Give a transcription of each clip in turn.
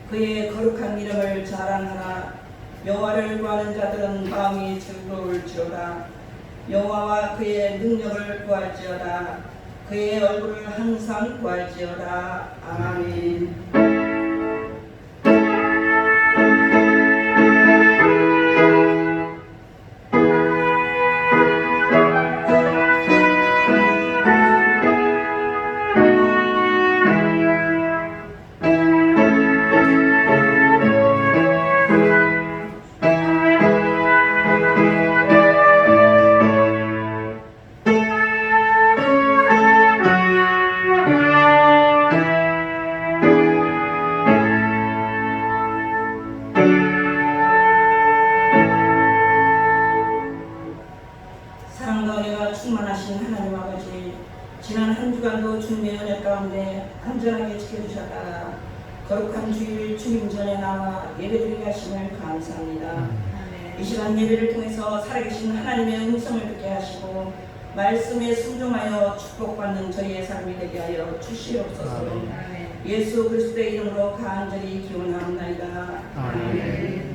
그의 거룩한 이름을 자랑하라. 여호와를 구하는 자들은 마음이 즐거울지어다. 여호와와 그의 능력을 구할지어다. 그의 얼굴을 항상 구할지어다. 아멘. 사랑과 은혜가 충만하신 하나님 아버지, 지난 한 주간도 주님의 은혜 가운데 안전하게 지켜주셨다가 거룩한 주일 주님 전에 나와 예배드리게 하심을 감사합니다. 이 시간 예배를 통해서 살아계신 하나님의 음성을 듣게 하시고 말씀에 순종하여 축복받는 저희의 삶이 되게 하여 주시옵소서. 예수 그리스도의 이름으로 간절히 기원합니다. 아멘.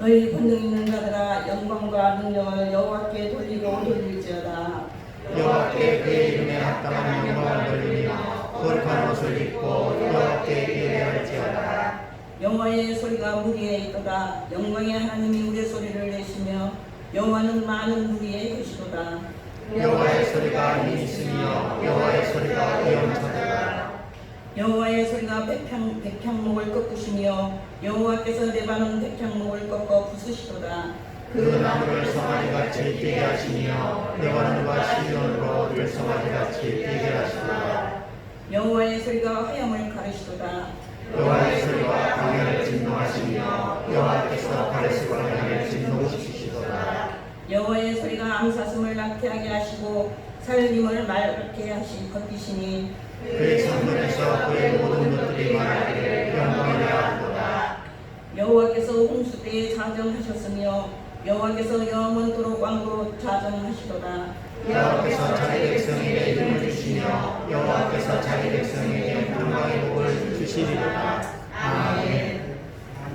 너희 권능 있는 자들아 영광과 능력을 여호와께 돌릴지어다. 여호와께 그의 이름에 합당한 영광을 돌리며 거룩한 옷을 입고 여호와께 예배할지어다. 여호와의 소리가 무리에 있도다. 영광의 하나님이 우리의 소리를 내시며 여호와는 많은 무리에 계시도다. 여호와의 소리가 힘이 있으며 여호와의 소리가 영원하도다. 여호와의 소리가 백향목을 꺾으시며 여호와께서 레바논 백향목을 꺾어 부수시도다. 그 나무를 송아지같이 뛰게 하시며 레바논과 시온으로 들송아지같이 뛰게 하시도다. 여호와의 소리가 화염을 가르시도다. 여호와의 소리가 광야를 진동하시며 여호와께서 가르시고 광야를 진동시키시도다. 여호와의 소리가 암사슴을 낙태하게 하시고 살림을 맑게 하시 벗기시니 그의 성전에서 그의 모든 것들이 말하기를 영광이라. 여호와께서 홍수 때에 자정하셨으며 여호와께서 영원토록 왕으로 자정하시도다. 여호와께서 자기 백성에게 힘을 주시며 여호와께서 자기 백성에게 평강의 복을 주시리로다. 아멘.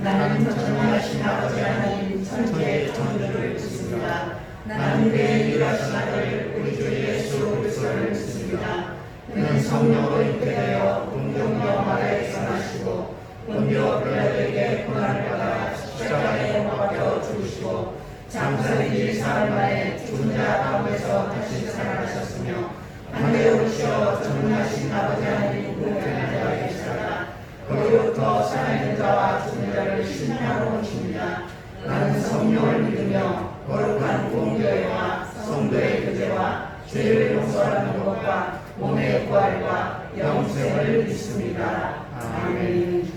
나는 전능하신 아버지 하나님 천지의 창조주를 믿습니다. 나는 그의 유일하신 아들 우리 주 예수 그리스도를 믿습니다. 그는 성령으로 잉태되어 동정녀 마리아에서 나시고 본디오 빌라도에게 고난을 받아 십자가에 못 박혀 죽으시고 장사된 지 사흘 만에 죽은 자 가운데서 다시 살아나셨으며 하늘에 오르시어 전능하신 아버지 하나님 우편에 앉아 계시다가 거기로부터 살아있는 자와 죽은 자를 심판하러 오십니다. 나는 성령을 믿으며 거룩한 공교회와 성도의 교제와 죄를 용서하는 것과 몸의 부활과 영생을 믿습니다. 아멘.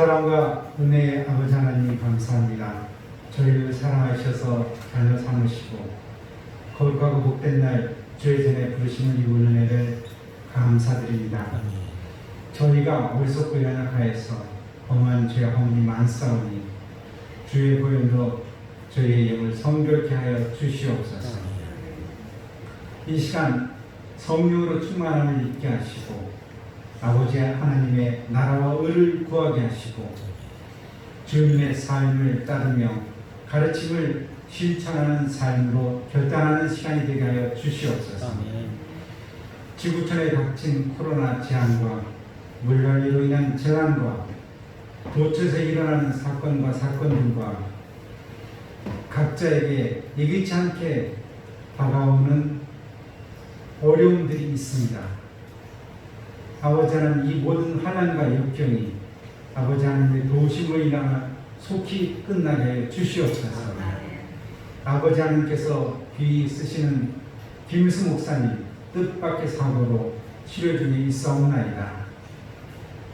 사랑과 은혜의 아버지 하나님 감사합니다. 저희를 사랑하셔서 자녀 삼으시고 거룩하고 복된 날 주의 전에 부르시는 이 은혜를 감사드립니다. 저희가 어리석고 연약하여서 범한 죄악이 많사오니 주의 보혈로 저희의 영을 성결케 하여 주시옵소서. 이 시간 성령으로 충만함을 잊게 하시고 아버지 하나님의 나라와 의를 구하게 하시고 주님의 삶을 따르며 가르침을 실천하는 삶으로 결단하는 시간이 되게 하여 주시옵소서. 지구촌에 닥친 코로나 재앙과 물난리로 인한 재난과 도처에서 일어나는 사건과 사건들과 각자에게 예기치 않게 다가오는 어려움들이 있습니다. 아버지 하나님, 이 모든 환난과 역경이 아버지 하나님의 도우심으로 인하여 속히 끝나게 하여 주시옵소서. 아버지 하나님께서 귀 쓰시는 김수 목사님 뜻밖의 사고로 치료 중에 있사옵나이다.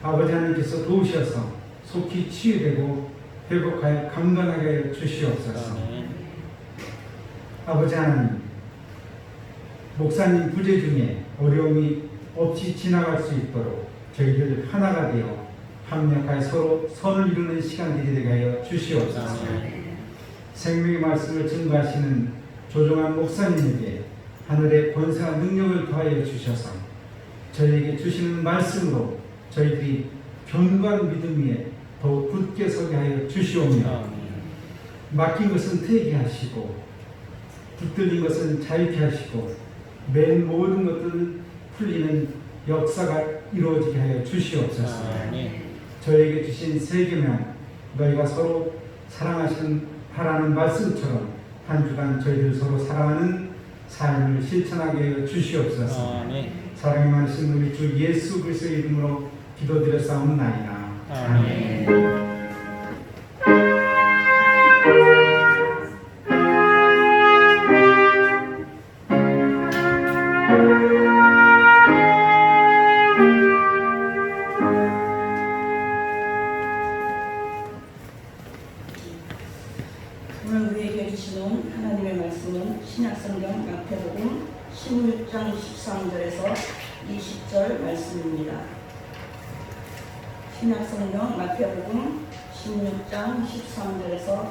아버지 하나님께서 도우셔서 속히 치유되고 회복하여 강건하게 하여 주시옵소서. 아버지 하나님, 목사님 부재 중에 어려움이 없이 지나갈 수 있도록 저희들 하나가 되어 합력하여 서로 선을 이루는 시간들이 되게 하여 주시옵소서. 생명의 말씀을 증거하시는 조종한 목사님에게 하늘의 권세와 능력을 더하여 주셔서 저희에게 주시는 말씀으로 저희들이 견고한 믿음 위에 더욱 굳게 서게 하여 주시오며 맡긴 것은 되게 하시고 붙들린 것은 자유케 하시고 맨 모든 것들을 풀리는 역사가 이루어지게 하여 주시옵소서. 저희에게 주신 세 계명 너희가 서로 사랑하는 말씀처럼 한 주간 저희들 서로 사랑하는 삶을 실천하게 하여 주시옵소서. 사랑이 많으신 우리 주 예수 그리스도의 이름으로 기도드렸사옵나이다. 아멘. 오늘 우리에게 주시는 하나님의 말씀은 신약성경 마태복음 16장 13절에서 20절 말씀입니다. 신약성경 마태복음 16장 13절에서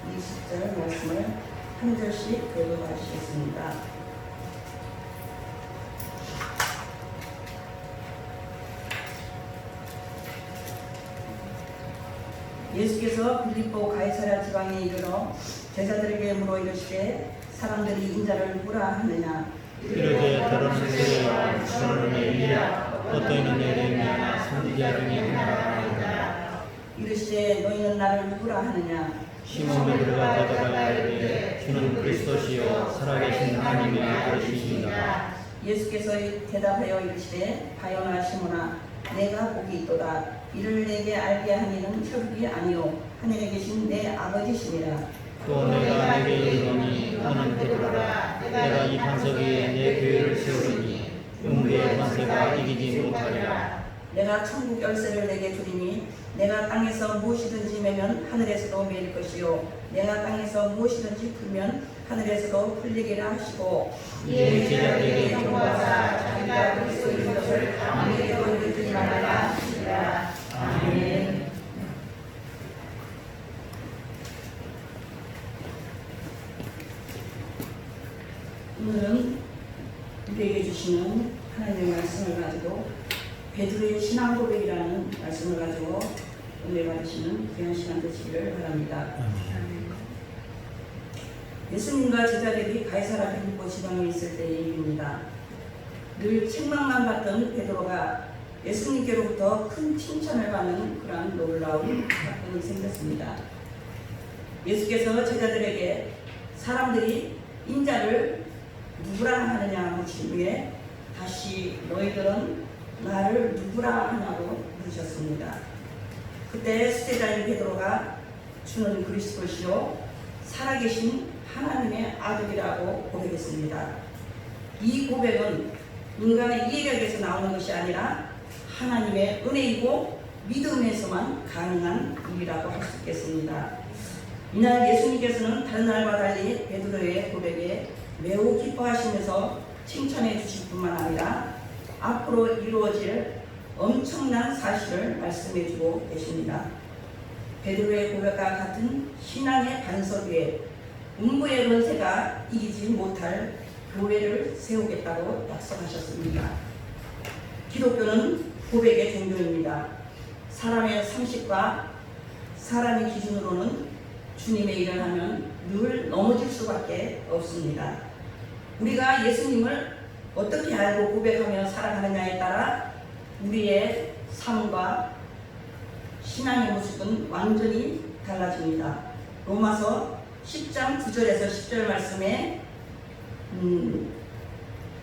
20절 말씀을 한 절씩 교독하시겠습니다. 예수께서 빌립보 가이사랴 지방에 이르러 제자들에게 물어 이르시되 사람들이 인자를 누구라 하느냐. 이르되 더러는 세례와 저는 엘리야 어떤 이는 에레미야나 선지자 중에 하나라 하니라. 이르시되 너희는 나를 누구라 하느냐. 시몬 베드로가 대답하여 이르되 주는 그리스도시요 살아계신 하나님의 아들이시니라. 예수께서 대답하여 이르시되 바요나 시몬아 내가 복이 있도다. 이를 내게 알게 하니는 혈육이 아니요 하늘에 계신 내 아버지시니라. 또 내가 내게 이르노니 너는 베드로라. 내가 이 반석 위에 내 교회를 세우리니 음부의 권세가 이기지 못하리라. 내가 천국 열쇠를 내게 주리니 내가 땅에서 무엇이든지 매면 하늘에서도 매일 것이요 내가 땅에서 무엇이든지 풀면 하늘에서도 풀리기라 하시고 이에 제자들에게 통과하사 자기가 그리스도인 것을 아무에게도 이르지 말라 하시니라. 아멘. 오늘은 우리에게 주시는 하나님의 말씀을 가지고 베드로의 신앙 고백이라는 말씀을 가지고 은혜 받으시는 귀한 시간 되시기를 바랍니다. 예수님과 제자들이 가이사랴 빌립보 지방에 있을 때의 일입니다. 늘 책망만 받던 베드로가 예수님께로부터 큰 칭찬을 받는 그러한 놀라운 사건이 생겼습니다. 예수께서 제자들에게 사람들이 인자를 누구라 하느냐 묻힌 후에 다시 너희들은 나를 누구라 하냐고 물으셨습니다. 그때 수제자인 베드로가 주는 그리스도시요 살아계신 하나님의 아들이라고 고백했습니다. 이 고백은 인간의 이해력에서 나오는 것이 아니라 하나님의 은혜이고 믿음에서만 가능한 일이라고 할 수 있겠습니다. 이날 예수님께서는 다른 날과 달리 베드로의 고백에 매우 기뻐하시면서 칭찬해 주실 뿐만 아니라 앞으로 이루어질 엄청난 사실을 말씀해주고 계십니다. 베드로의 고백과 같은 신앙의 반석 위에 음부의 권세가 이기지 못할 교회를 세우겠다고 약속하셨습니다. 기독교는 고백의 종교입니다. 사람의 상식과 사람의 기준으로는 주님의 일을 하면 늘 넘어질 수밖에 없습니다. 우리가 예수님을 어떻게 알고 고백하며 살아가느냐에 따라 우리의 삶과 신앙의 모습은 완전히 달라집니다. 로마서 10장 9절에서 10절 말씀에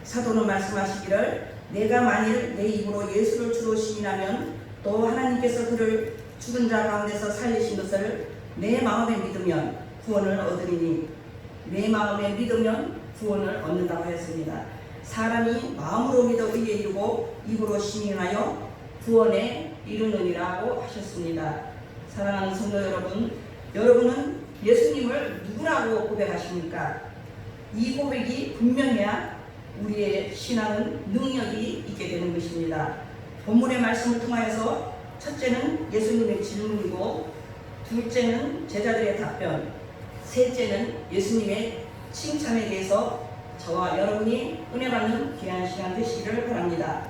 사도는 말씀하시기를 내가 만일 내 입으로 예수를 주로 시인하면 또 하나님께서 그를 죽은 자 가운데서 살리신 것을 내 마음에 믿으면 구원을 얻으리니 내 마음에 믿으면 구원을 얻는다고 했습니다. 사람이 마음으로 믿어 의에 이르고 입으로 시인하여 구원에 이르느니라고 하셨습니다. 사랑하는 성도 여러분, 여러분은 예수님을 누구라고 고백하십니까? 이 고백이 분명해야 우리의 신앙은 능력이 있게 되는 것입니다. 본문의 말씀을 통하여서 첫째는 예수님의 질문이고, 둘째는 제자들의 답변, 셋째는 예수님의 칭찬에 대해서 저와 여러분이 은혜 받는 귀한 시간 되시기를 바랍니다.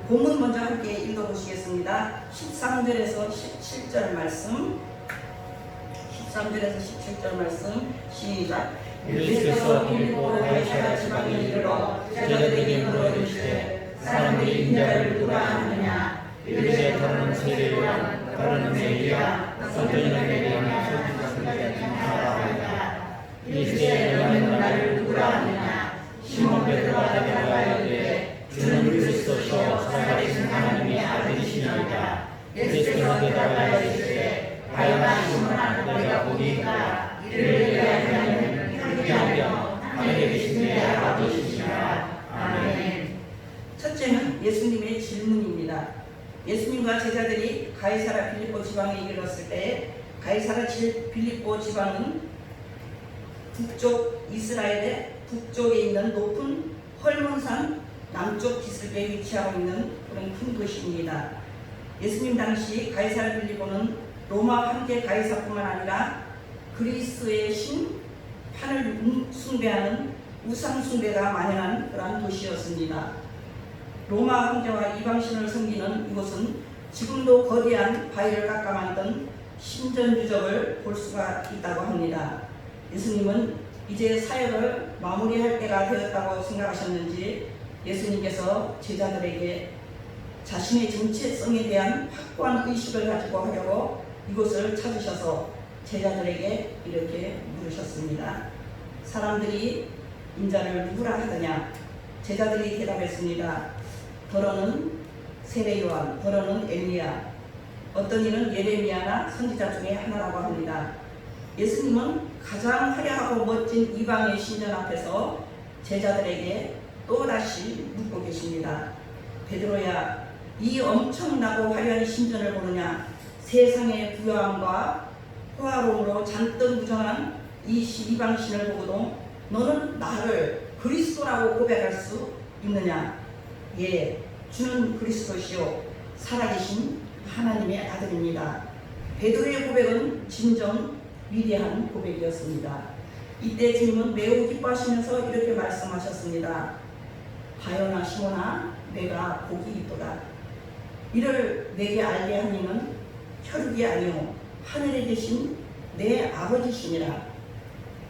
본문 먼저 함께 읽어보시겠습니다. 13절에서 17절 말씀, 13절에서 17절 말씀 시작. 예수께서 빌립보 가이사랴 지방에 이르러 제자들에게 물어주시되 사람들이 인자를 누구라 하느냐. 이르되 다른 세례 요한, 다른 엘리야, 또 이는 엘리야나 소집하는 중 하나라 하니라. 이르되 너희는 나를 누구라 하느냐. 시몬 베드로가 대답하여 이르되 주는 그리스도시요 살아계신 하나님의 아들이시니이다. 예수께서 대답하여 이르시되 바요나 시몬아 너희가 복이 있도다. 이를 위하여는 그리하며 하늘에 계신 내 아버지시니라. 아멘. 첫째는 예수님의 질문입니다. 예수님과 제자들이 가이사랴 빌립보 지방에 이르렀을 때 가이사랴 빌립보 지방은 북쪽 이스라엘의 북쪽에 있는 높은 헐몬산 남쪽 기슭에 위치하고 있는 그런 큰 도시입니다. 예수님 당시 가이사랴 빌립보는 로마 황제 가이사뿐만 아니라 그리스의 신 판을 숭배하는 우상 숭배가 만연한 그러한 도시였습니다. 로마 황제와 이방신을 섬기는 이곳은 지금도 거대한 바위를 깎아 만든 신전 유적을 볼 수가 있다고 합니다. 예수님은 이제 사역을 마무리할 때가 되었다고 생각하셨는지 예수님께서 제자들에게 자신의 정체성에 대한 확고한 의식을 가지고 하려고 이곳을 찾으셔서 제자들에게 이렇게 물으셨습니다. 사람들이 인자를 누구라 하더냐? 제자들이 대답했습니다. 더러는 세례 요한, 더러는 엘리야, 어떤 이는 예레미야나 선지자 중에 하나라고 합니다. 예수님은 가장 화려하고 멋진 이방의 신전 앞에서 제자들에게 또다시 묻고 계십니다. 베드로야, 이 엄청나고 화려한 신전을 보느냐? 세상의 부요함과 호화로움으로 잔뜩 무정한 이 이방신을 보고도 너는 나를 그리스도라고 고백할 수 있느냐? 예, 주는 그리스도시요 살아계신 하나님의 아들입니다. 베드로의 고백은 진정 위대한 고백이었습니다. 이때 주님은 매우 기뻐하시면서 이렇게 말씀하셨습니다. 바요나 시몬아 내가 복이 있도다. 이를 내게 알게 한 이는 혈육이 아니오 하늘에 계신 내 아버지시니라.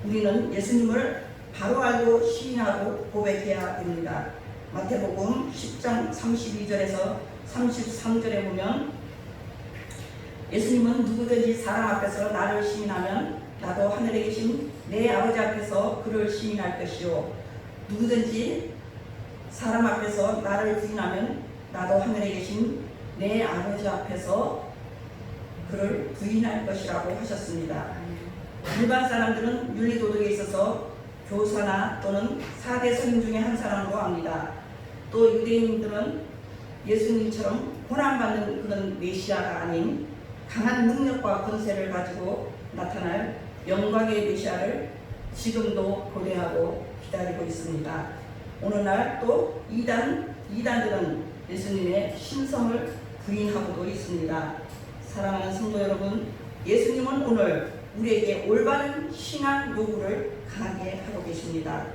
우리는 예수님을 바로 알고 시인하고 고백해야 됩니다. 마태복음 10장 32절에서 33절에 보면 예수님은 누구든지 사람 앞에서 나를 시인하면 나도 하늘에 계신 내 아버지 앞에서 그를 시인할 것이요 누구든지 사람 앞에서 나를 부인하면 나도 하늘에 계신 내 아버지 앞에서 그를 부인할 것이라고 하셨습니다. 일반 사람들은 윤리도덕에 있어서 교사나 또는 4대 선임 중에 한 사람으로 합니다. 또 유대인들은 예수님처럼 고난받는 그런 메시아가 아닌 강한 능력과 권세를 가지고 나타날 영광의 메시아를 지금도 고대하고 기다리고 있습니다. 어느 날 또 이단들은 예수님의 신성을 부인하고도 있습니다. 사랑하는 성도 여러분, 예수님은 오늘 우리에게 올바른 신앙 요구를 강하게 하고 계십니다.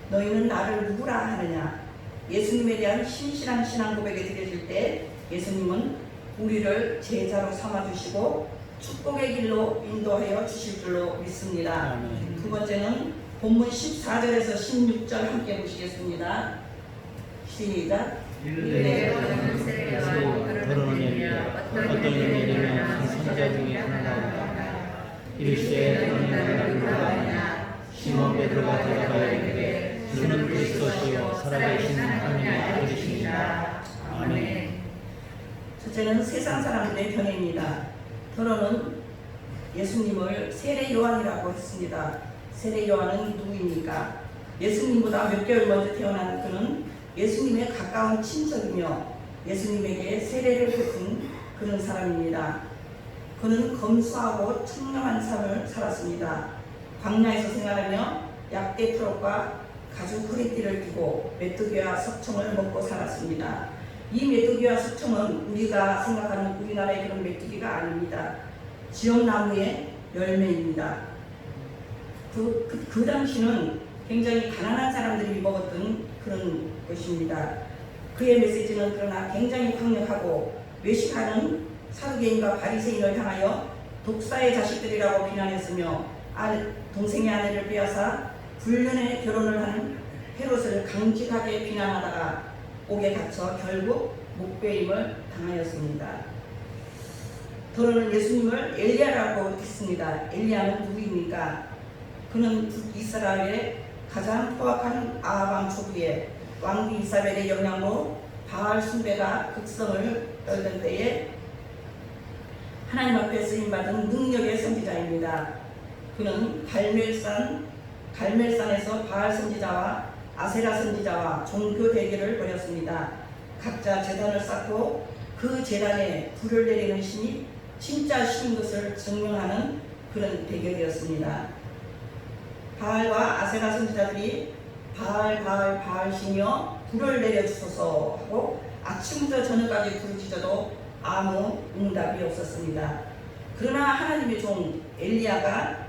너희는 나를 누구라 하느냐? 예수님에 대한 신실한 신앙 고백이 드려질 때 예수님은 우리를 제자로 삼아주시고 축복의 길로 인도하여 주실 줄로 믿습니다. 아멘. 두 번째는 본문 14절에서 16절 함께 보시겠습니다. 시작. 일레로는 세례와 더러는 엘리야 어떤 일이면 선지자 중에 하나가 이르시되 너는 나를 누구라 하느냐 시몬 베드로가 대답하여 이르되 주는 그리스도시요 살아계신 하나님의 아들이시니라. 아멘. 첫째는 세상 사람들의 견해입니다. 더러는 예수님을 세례 요한이라고 했습니다. 세례 요한은 누구입니까? 예수님보다 몇 개월 먼저 태어난 그는 예수님의 가까운 친척이며 예수님에게 세례를 베푼 그런 사람입니다. 그는 검소하고 청렴한 삶을 살았습니다. 광야에서 생활하며 약대 트럭과 가죽 허리띠를 띠고 메뚜기와 석청을 먹고 살았습니다. 이 메뚜기와 석청은 우리가 생각하는 우리나라의 그런 메뚜기가 아닙니다. 지역나무의 열매입니다. 그 당시는 굉장히 가난한 사람들이 먹었던 그런 것입니다. 그의 메시지는 그러나 굉장히 강력하고 외식하는 사두개인과 바리새인을 향하여 독사의 자식들이라고 비난했으며 동생의 아내를 빼앗아 불륜의 결혼을 하는 헤롯을 강직하게 비난하다가 옥에 갇혀 결국 목베임을 당하였습니다. 더러는 예수님을 엘리야라고 했습니다. 엘리야는 누구입니까? 그는 북이스라엘의 가장 포악한 아합 왕 초기에 왕비 이사벨의 영향으로 바알 숭배가 극성을 떨던 때에 하나님 앞에 쓰임받은 능력의 선지자입니다. 그는 갈멜산에서 바알 선지자와 아세라 선지자와 종교 대결을 벌였습니다. 각자 제단을 쌓고 그 제단에 불을 내리는 신이 진짜 신인 것을 증명하는 그런 대결이었습니다. 바알과 아세라 선지자들이 바알 신이여 불을 내려주소서 하고 아침부터 저녁까지 부르짖어도 아무 응답이 없었습니다. 그러나 하나님의 종 엘리야가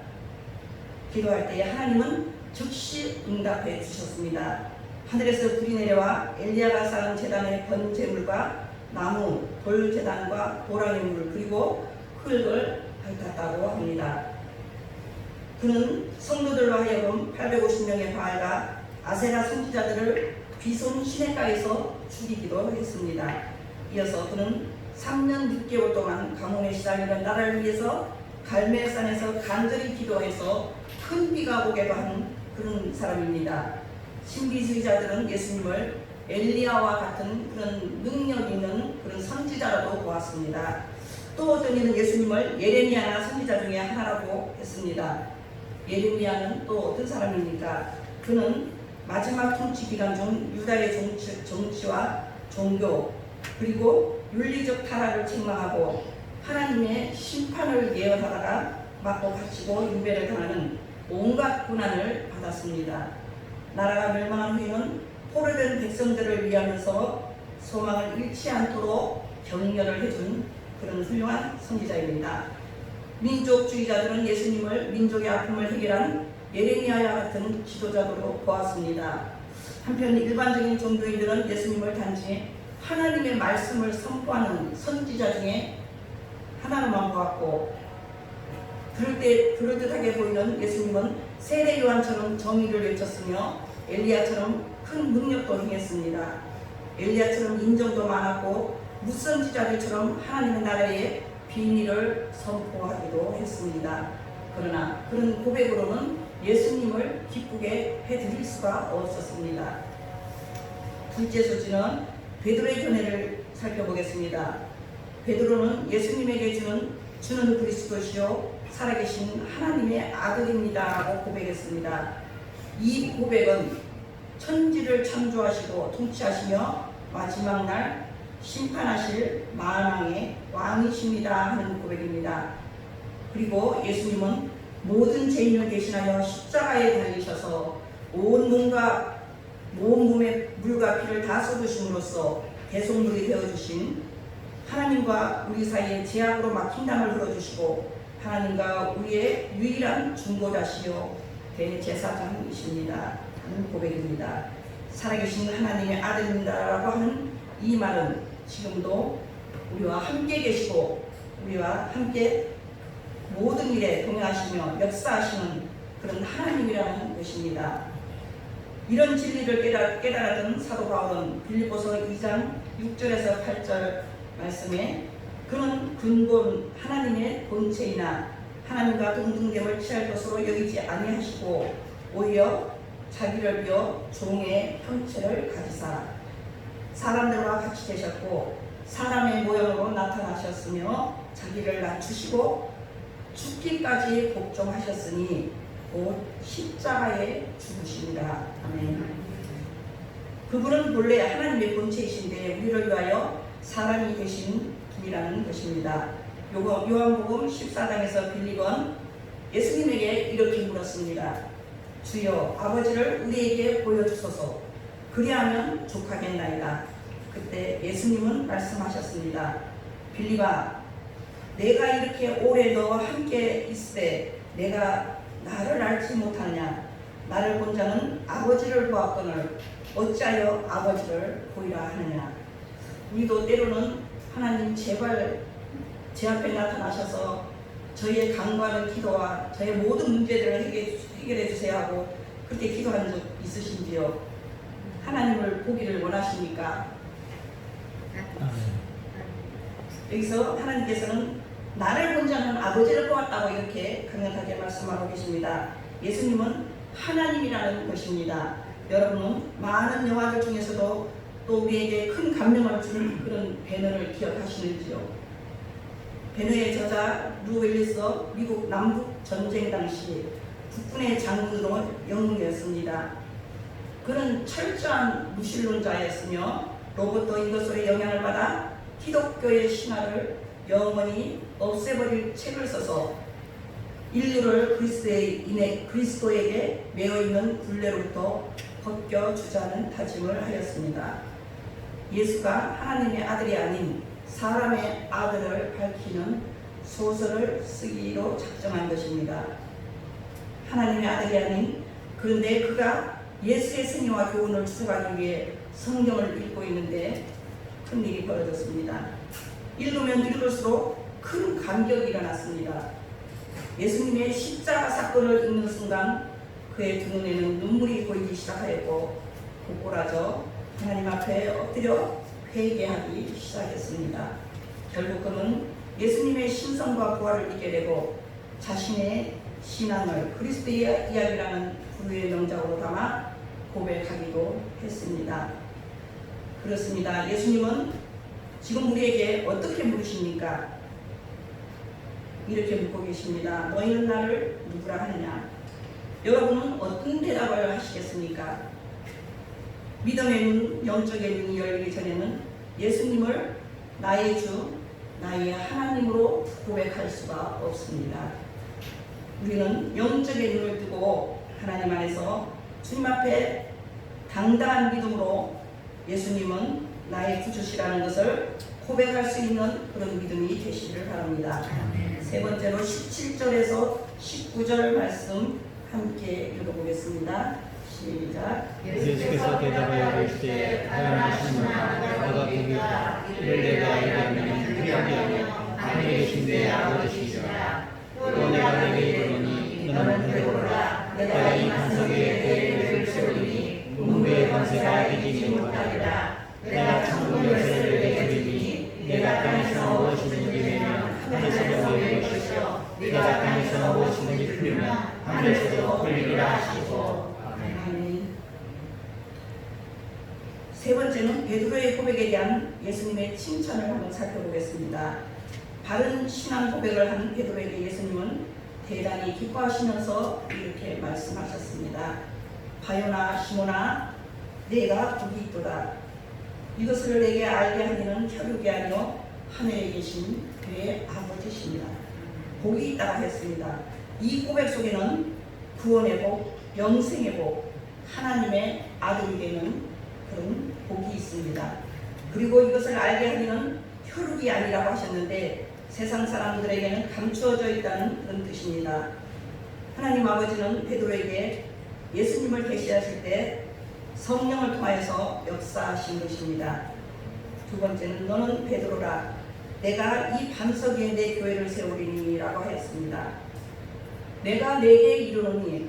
기도할 때 하나님은 즉시 응답해 주셨습니다. 하늘에서 불이 내려와 엘리야가 쌓은 제단의 번제물과 나무, 돌제단과 호랑이 물 그리고 흙을 핥았다고 합니다. 그는 성도들로 하여금 850명의 바알과 아세라 선지자들을 귀손 시내가에서 죽이기도 했습니다. 이어서 그는 3년 6개월 동안 가뭄에 시달리는 나라를 위해서 갈멜산에서 간절히 기도해서 큰 비가 오게도 한 그런 사람입니다. 신비주의자들은 예수님을 엘리야와 같은 그런 능력 있는 그런 선지자라도 보았습니다. 또 어떤 이는 예수님을 예레미야나 선지자 중에 하나라고 했습니다. 예레미야는 또 어떤 사람입니까? 그는 마지막 통치 기간 중 유다의 정치와 종교 그리고 윤리적 타락을 책망하고 하나님의 심판을 예언하다가 맞고 갇히고 유배를 당하는 온갖 고난을 받았습니다. 나라가 멸망한 후에는 포로된 백성들을 위하면서 소망을 잃지 않도록 격려를 해준 그런 훌륭한 선지자입니다. 민족주의자들은 예수님을 민족의 아픔을 해결한 예레미야와 같은 지도자로 보았습니다. 한편 일반적인 종교인들은 예수님을 단지 하나님의 말씀을 선포하는 선지자 중에 하나로만 보았고 그럴듯하게 보이는 예수님은 세례 요한처럼 정의를 외쳤으며 엘리야처럼 큰 능력도 행했습니다. 엘리야처럼 인정도 많았고 무선지자들처럼 하나님의 나라의 비밀을 선포하기도 했습니다. 그러나 그런 고백으로는 예수님을 기쁘게 해드릴 수가 없었습니다. 둘째 소지는 베드로의 견해를 살펴보겠습니다. 베드로는 예수님에게 주는 그리스도시요 살아계신 하나님의 아들입니다라고 고백했습니다. 이 고백은 천지를 창조하시고 통치하시며 마지막 날 심판하실 만왕의 왕이십니다 하는 고백입니다. 그리고 예수님은 모든 죄인을 대신하여 십자가에 달리셔서 온 몸의 물과 피를 다 쏟으심으로써 대속물이 되어주신 하나님과 우리 사이에 제약으로 막힌 담을 흘러주시고 하나님과 우리의 유일한 중보자시요 대제사장이십니다 하는 고백입니다. 살아계신 하나님의 아들입니다라고 하는 이 말은 지금도 우리와 함께 계시고 우리와 함께 모든 일에 동행하시며 역사하시는 그런 하나님이라는 것입니다. 이런 진리를 깨달았던 사도 바울은 빌립보서 2장 6절에서 8절 말씀에 그는 근본 하나님의 본체이나 하나님과 동등됨을 취할 것으로 여기지 아니하시고 오히려 자기를 비어 종의 형체를 가지사 사람들과 같이 되셨고 사람의 모형으로 나타나셨으며 자기를 낮추시고 죽기까지 복종하셨으니 곧 십자가에 죽으십니다. 아멘. 그분은 본래 하나님의 본체이신데 우리를 위하여 사람이 되신 분이라는 것입니다. 요한복음 14장에서 빌립은 예수님에게 이렇게 물었습니다. 주여 아버지를 우리에게 보여주소서. 그리하면 족하겠나이다. 그때 예수님은 말씀하셨습니다. 빌립아, 내가 이렇게 오래 너와 함께 있을 때 내가 나를 알지 못하느냐? 나를 본 자는 아버지를 보았거늘 어찌하여 아버지를 보이라 하느냐? 우리도 때로는 하나님 제발 제 앞에 나타나셔서 저희의 간구하는 기도와 저의 모든 문제들을 해결해 주세요 하고 그렇게 기도한 적 있으신지요? 하나님을 보기를 원하십니까? 여기서 하나님께서는 나를 본 자는 아버지를 보았다고 이렇게 강력하게 말씀하고 계십니다. 예수님은 하나님이라는 것입니다. 여러분은 많은 영화들 중에서도 또 우리에게 큰 감명을 주는 그런 배너를 기억하시는지요? 배너의 저자 루 웰리서 미국 남북 전쟁 당시 국군의 장군으로 영웅이었습니다. 그는 철저한 무신론자였으며 로버트 인거솔의 영향을 받아 기독교의 신화를 영원히 없애버릴 책을 써서 인류를 그리스도에게 매어있는 굴레로부터 벗겨주자는 다짐을 하였습니다. 예수가 하나님의 아들이 아닌 사람의 아들을 밝히는 소설을 쓰기로 작정한 것입니다. 하나님의 아들이 아닌 그런데 그가 예수의 생애와 교훈을 추구하기 위해 성경을 읽고 있는데 큰 일이 벌어졌습니다. 읽으면 읽을수록 큰 감격이 일어났습니다. 예수님의 십자가 사건을 읽는 순간 그의 두 눈에는 눈물이 보이기 시작하였고 고꾸라져 하나님 앞에 엎드려 회개하기 시작했습니다. 결국 그는 예수님의 신성과 부활을 믿게 되고 자신의 신앙을 그리스도의 이야기라는 부르의 명작으로 담아 고백하기도 했습니다. 그렇습니다. 예수님은 지금 우리에게 어떻게 물으십니까? 이렇게 묻고 계십니다. 너희는 나를 누구라 하느냐? 여러분은 어떤 대답을 하시겠습니까? 믿음의 눈, 영적의 눈이 열리기 전에는 예수님을 나의 주, 나의 하나님으로 고백할 수가 없습니다. 우리는 영적의 눈을 뜨고 하나님 안에서 주님 앞에 당당한 믿음으로 예수님은 나의 구주시라는 것을 고백할 수 있는 그런 믿음이 되시기를 바랍니다. 세 번째로 17절에서 19절 말씀 함께 읽어보겠습니다. 시작. 예수께서 대답하여 이르시되 하나님이시니라 너가 보기다 이를 내가 얘기하면 그리하며 하늘에 계신 내 아버지시리라. 또 내가 내게 이르노니 너는 들어보라. 내가 이 반석 위에 내 이름을 세우리니 문무의 권세가 이기지 못하리라. 내가 천국 열쇠를 내게 주리니 내가 땅에서 무엇이든지 내면 하늘에서 열릴 것이요 내가 땅에서 무엇이든지 풀면 하늘에서도 풀리리라 하시고. 아멘. 세 번째는 베드로의 고백에 대한 예수님의 칭찬을 한번 살펴보겠습니다. 바른 신앙 고백을 한 베드로에게 예수님은 대단히 기뻐하시면서 이렇게 말씀하셨습니다. 바요나 시몬아 내가 복이 있도다. 이것을 내게 알게 하기는 혈육이 아니요 하늘에 계신 그의 아버지십니다. 복이 있다고 했습니다. 이 고백 속에는 구원의 복, 영생의 복, 하나님의 아들이 되는 그런 복이 있습니다. 그리고 이것을 알게 하기는 혈육이 아니라고 하셨는데 세상 사람들에게는 감추어져 있다는 그런 뜻입니다. 하나님 아버지는 베드로에게 예수님을 계시하실 때 성령을 통하여서 역사하신 것입니다. 두 번째는 너는 베드로라 내가 이 반석 위에 내 교회를 세우리니 라고 하였습니다. 내가 내게 이르노니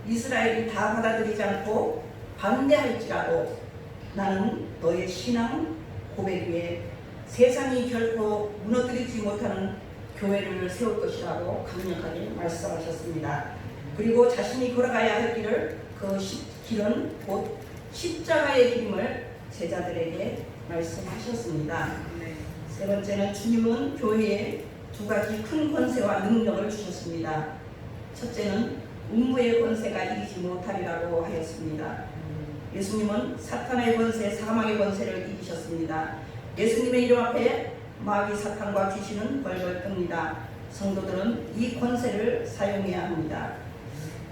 이스라엘이 다 받아들이지 않고 반대할지라도 나는 너의 신앙 고백 위에 세상이 결코 무너뜨리지 못하는 교회를 세울 것이라고 강력하게 말씀하셨습니다. 그리고 자신이 걸어가야 할 길을 그 길은 곧 십자가의 길임을 제자들에게 말씀하셨습니다. 세 번째는 주님은 교회에 두 가지 큰 권세와 능력을 주셨습니다. 첫째는 음부의 권세가 이기지 못하리라고 하였습니다. 예수님은 사탄의 권세, 사망의 권세를 이기셨습니다. 예수님의 이름 앞에 마귀 사탄과 귀신은 벌벌 뜹니다. 성도들은 이 권세를 사용해야 합니다.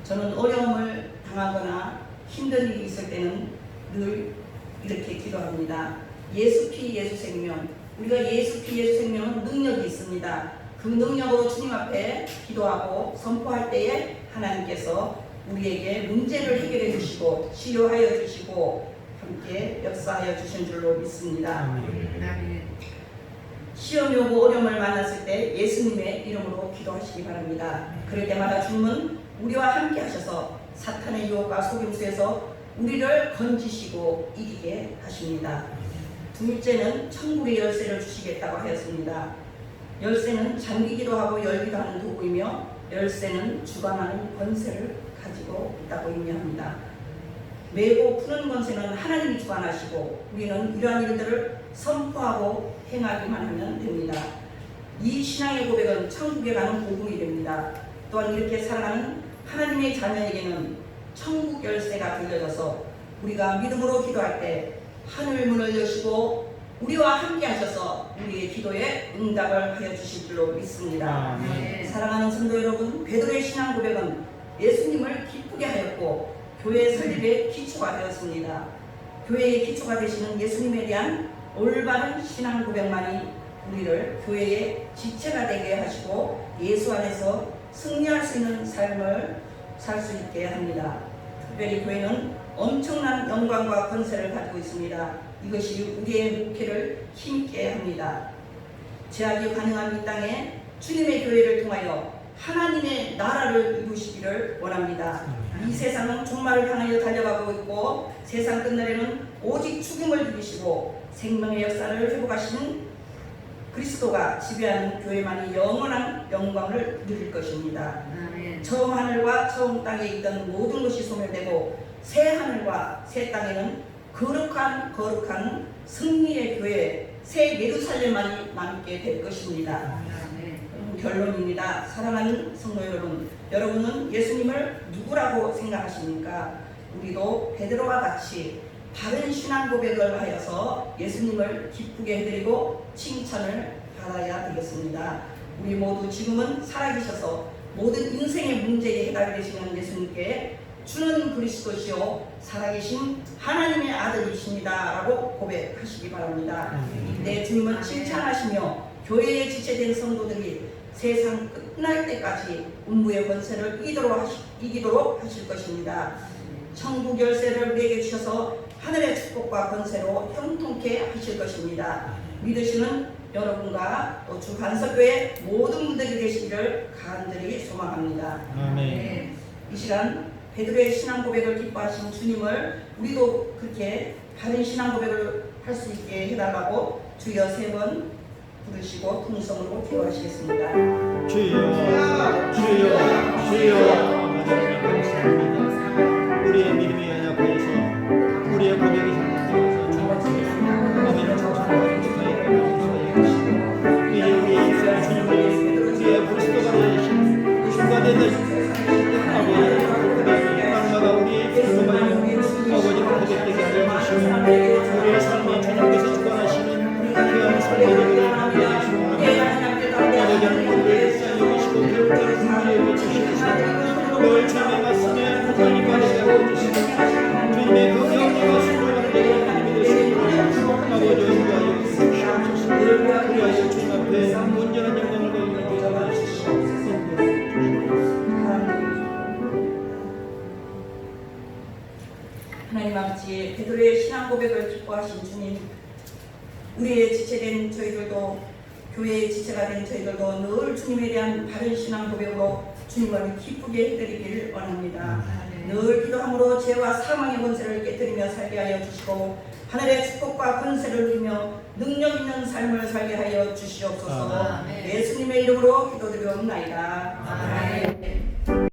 저는 어려움을 당하거나 힘든 일이 있을 때는 늘 이렇게 기도합니다. 예수 피 예수 생명. 우리가 예수 피 예수 생명은 능력이 있습니다. 그 능력으로 주님 앞에 기도하고 선포할 때에 하나님께서 우리에게 문제를 해결해 주시고 치료하여 주시고 함께 역사하여 주신 줄로 믿습니다. 시험이 오고 어려움을 만났을 때 예수님의 이름으로 기도하시기 바랍니다. 그럴 때마다 주님은 우리와 함께 하셔서 사탄의 유혹과 속임수에서 우리를 건지시고 이기게 하십니다. 둘째는 천국의 열쇠를 주시겠다고 하였습니다. 열쇠는 잠기기도 하고 열기도 하는 도구이며 열쇠는 주관하는 권세를 가지고 있다고 의미합니다. 매고 푸는 권세는 하나님이 주관하시고 우리는 이러한 일들을 선포하고 행하기만 하면 됩니다. 이 신앙의 고백은 천국에 가는 복음이 됩니다. 또한 이렇게 살아가는 하나님의 자녀에게는 천국 열쇠가 들려져서 우리가 믿음으로 기도할 때 하늘 문을 여시고 우리와 함께 하셔서 우리의 기도에 응답을 하여 주실 줄로 믿습니다. 사랑하는 성도 여러분, 베드로의 신앙 고백은 예수님을 기쁘게 하였고 교회 설립의 기초가 되었습니다. 교회의 기초가 되시는 예수님에 대한 올바른 신앙 고백만이 우리를 교회의 지체가 되게 하시고 예수 안에서 승리할 수 있는 삶을 살 수 있게 합니다. 특별히 교회는 엄청난 영광과 권세를 가지고 있습니다. 이것이 우리의 목회를 힘있게 합니다. 제약이 가능한 이 땅에 주님의 교회를 통하여 하나님의 나라를 이루시기를 원합니다. 이 세상은 종말을 향하여 달려가고 있고 세상 끝날에는 오직 죽음을 죽이시고 생명의 역사를 회복하시는 그리스도가 지배하는 교회만이 영원한 영광을 누릴 것입니다. 처음 하늘과 처음 땅에 있던 모든 것이 소멸되고 새 하늘과 새 땅에는 거룩한 승리의 교회 새 예루살렘만이 남게 될 것입니다. 결론입니다. 사랑하는 성도 여러분, 여러분은 예수님을 누구라고 생각하십니까? 우리도 베드로와 같이 바른 신앙 고백을 하여서 예수님을 기쁘게 해드리고 칭찬을 받아야 되겠습니다. 우리 모두 지금은 살아계셔서 모든 인생의 문제에 해답이 되시는 예수님께 주는 그리스도시요 살아계신 하나님의 아들이십니다 라고 고백하시기 바랍니다. 이때 주님은 칭찬하시며 교회에 지체된 성도들이 세상 끝날 때까지 음부의 권세를 이기도록 하실 것입니다. 천국 열쇠를 우리에게 주셔서 하늘의 축복과 권세로 형통케 하실 것입니다. 믿으시는 여러분과 또 주 반석교회 모든 분들이 되시기를 간절히 소망합니다. 아멘. 이 시간 베드로의 신앙 고백을 기뻐하신 주님을 우리도 그렇게 바른 신앙 고백을 할 수 있게 해달라고 주여 3번 부르시고 통성으로 기도하시겠습니다. 주여 주여 주여. 우리의 믿음이 연약하여서 우리의 고백이 잘못되어서 아멘을 청소하고 이제 우리의 인생을 주님을 우리의 그리스도가 되신 주가 되는 날마다 우리의 그리스도가 아버지 고백되게 하여 주시고 우리의 삶이 주님께서 주관하시는 귀한 삶이 되기를 원하시고 아버지 하나님을 여기시고 배울자를 분명히 여겨주시옵소서. 늘 주님의 말씀에 하나님 안에서 세워주시고 주님의 그 영광과 수고를 내게 하나님의 되시고 아버지 인도하여 주시옵소서. 그리하여 주님 앞에 온전한 영광을 돌리게 잡아주시옵소서. 하나님 아버지, 베드로의 신앙 고백을 기뻐하신 주님, 우리의 지체된 저희들도, 교회의 지체가 된 저희들도 늘 주님에 대한 바른 신앙 고백으로 주님을 기쁘게 해드리기를 원합니다. 늘 기도함으로 죄와 사망의 권세를 깨뜨리며 살게 하여 주시고 하늘의 축복과 권세를 누리며 능력 있는 삶을 살게 하여 주시옵소서. 예수님의 이름으로 기도드리옵나이다. 아멘.